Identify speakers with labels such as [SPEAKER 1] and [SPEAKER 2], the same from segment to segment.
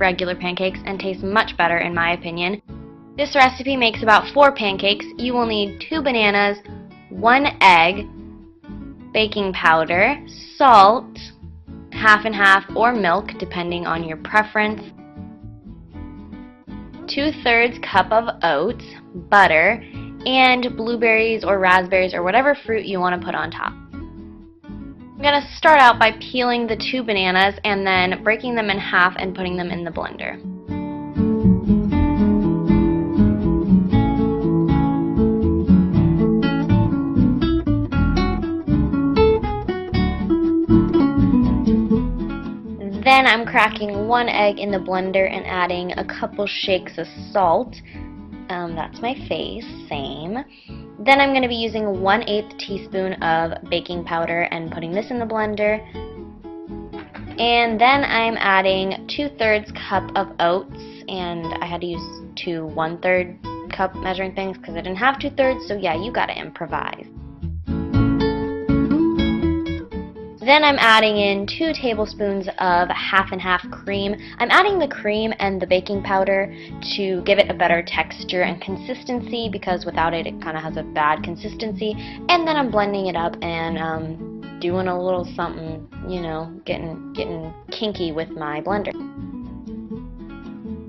[SPEAKER 1] regular pancakes and tastes much better in my opinion. This recipe makes about 4 pancakes. You will need 2 bananas, 1 egg, baking powder, salt, half and half, or milk depending on your preference, 2/3 cup of oats, butter, and blueberries or raspberries or whatever fruit you want to put on top. I'm going to start out by peeling the 2 bananas and then breaking them in half and putting them in the blender. Then I'm cracking 1 egg in the blender and adding a couple shakes of salt. That's my face, same. Then I'm going to be using 1/8 teaspoon of baking powder and putting this in the blender. And then I'm adding 2/3 cup of oats, and I had to use 2 1/3 cup measuring things because I didn't have 2/3, so yeah, you gotta improvise. Then I'm adding in 2 tablespoons of half and half cream. I'm adding the cream and the baking powder to give it a better texture and consistency because without it, it kind of has a bad consistency. And then I'm blending it up and doing a little something, you know, getting kinky with my blender.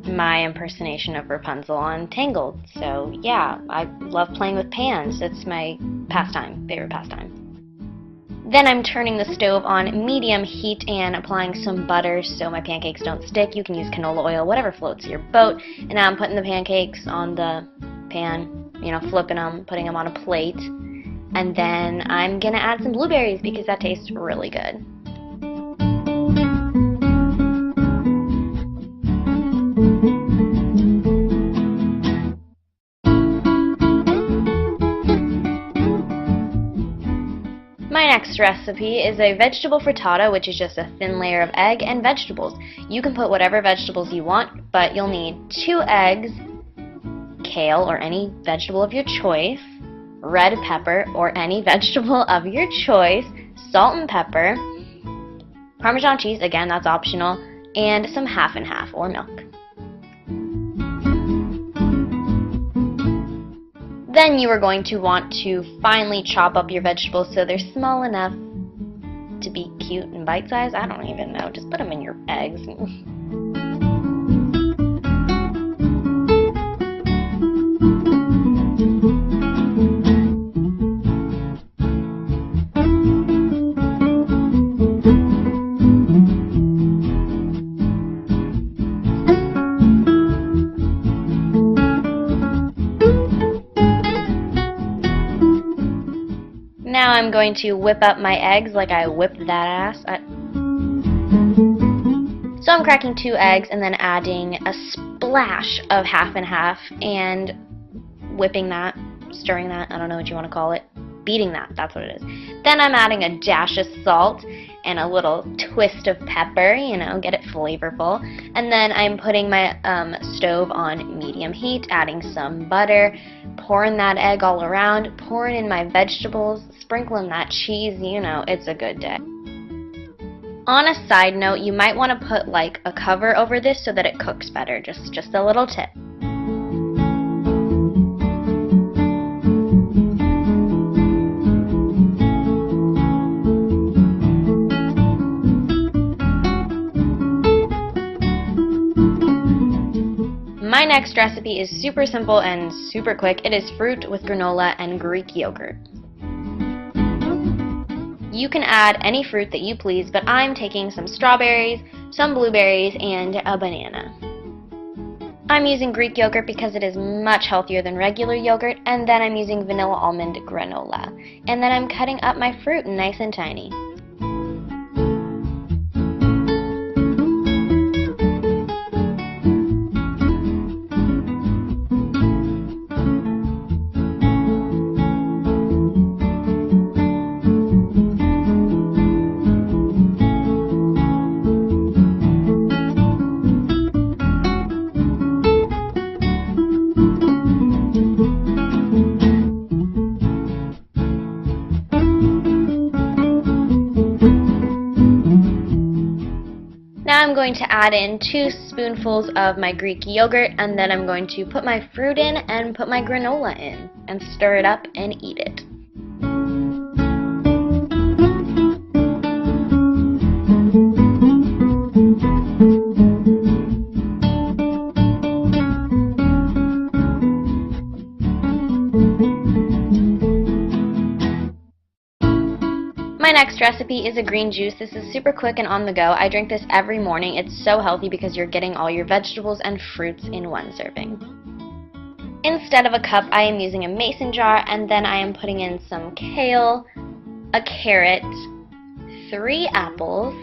[SPEAKER 1] My impersonation of Rapunzel on Tangled. So yeah, I love playing with pans. It's my favorite pastime. Then I'm turning the stove on medium heat and applying some butter so my pancakes don't stick. You can use canola oil, whatever floats your boat. And now I'm putting the pancakes on the pan, you know, flipping them, putting them on a plate. And then I'm gonna add some blueberries because that tastes really good. My next recipe is a vegetable frittata, which is just a thin layer of egg and vegetables. You can put whatever vegetables you want, but you'll need 2 eggs, kale or any vegetable of your choice, red pepper or any vegetable of your choice, salt and pepper, Parmesan cheese, again that's optional, and some half and half or milk. Then you are going to want to finely chop up your vegetables so they're small enough to be cute and bite-sized. I don't even know. Just put them in your eggs. Now I'm going to whip up my eggs like I whipped that ass. So I'm cracking 2 eggs and then adding a splash of half and half and whipping that, stirring that, I don't know what you want to call it, beating that, that's what it is. Then I'm adding a dash of salt and a little twist of pepper, you know, get it flavorful. And then I'm putting my stove on medium heat, adding some butter, pouring that egg all around, pouring in my vegetables, sprinkling that cheese, you know, it's a good day. On a side note, you might want to put like a cover over this so that it cooks better, just a little tip. My next recipe is super simple and super quick. It is fruit with granola and Greek yogurt. You can add any fruit that you please, but I'm taking some strawberries, some blueberries, and a banana. I'm using Greek yogurt because it is much healthier than regular yogurt, and then I'm using vanilla almond granola. And then I'm cutting up my fruit nice and tiny. going to add in 2 spoonfuls of my Greek yogurt, and then I'm going to put my fruit in and put my granola in and stir it up and eat it. My next recipe is a green juice. This is super quick and on the go. I drink this every morning. It's so healthy because you're getting all your vegetables and fruits in one serving. Instead of a cup, I am using a mason jar, and then I am putting in some kale, a carrot, 3 apples.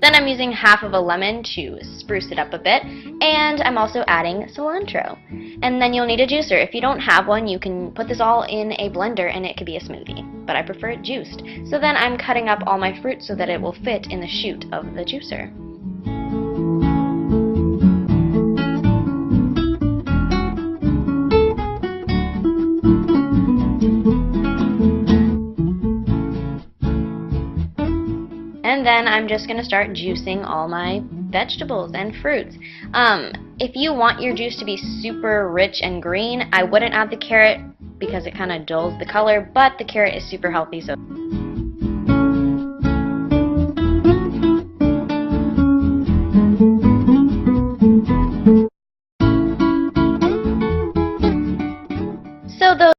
[SPEAKER 1] Then I'm using half of a lemon to spruce it up a bit, and I'm also adding cilantro. And then you'll need a juicer. If you don't have one, you can put this all in a blender and it could be a smoothie, but I prefer it juiced. So then I'm cutting up all my fruit so that it will fit in the chute of the juicer. And then I'm just going to start juicing all my vegetables and fruits. If you want your juice to be super rich and green, I wouldn't add the carrot because it kind of dulls the color, but the carrot is super healthy, so